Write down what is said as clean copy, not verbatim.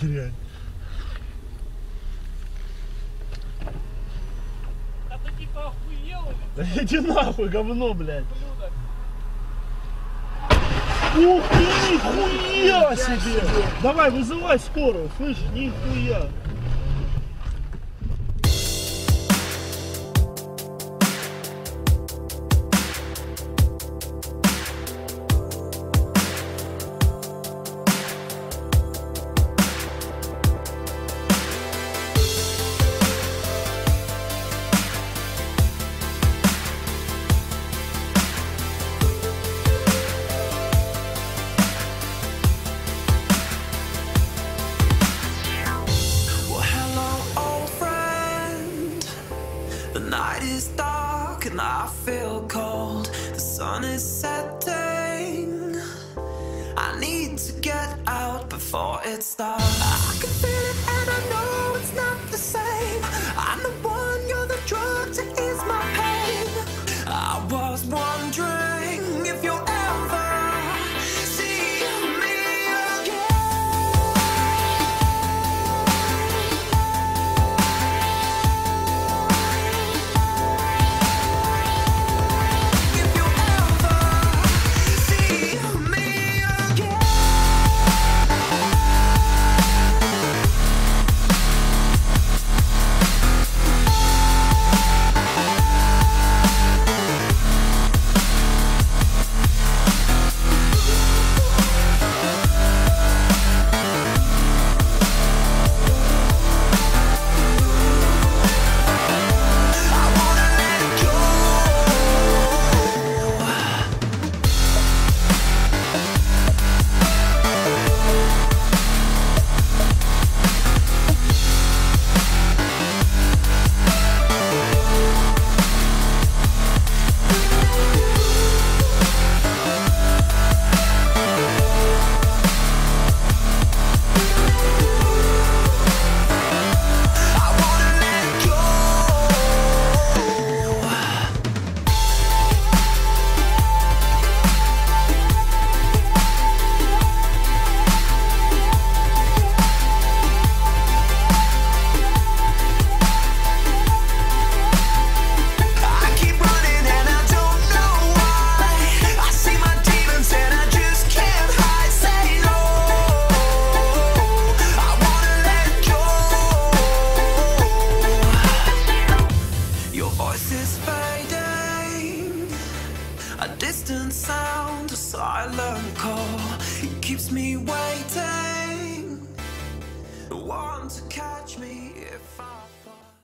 дрянь. Да ты типа охуел или? Да иди нахуй, говно, блядь. Ух ты, нихуя себе! Давай, вызывай скорую, слышишь, нихуя. The night is dark and I feel cold. The sun is setting. I need to get out before it starts. I can feel it and I know it's not the same. I'm the one, you're the drug to ease my pain. I was wondering if you'll ever see me again. If you'll ever see me again. A distant sound, a silent call. It keeps me waiting. One to catch me if I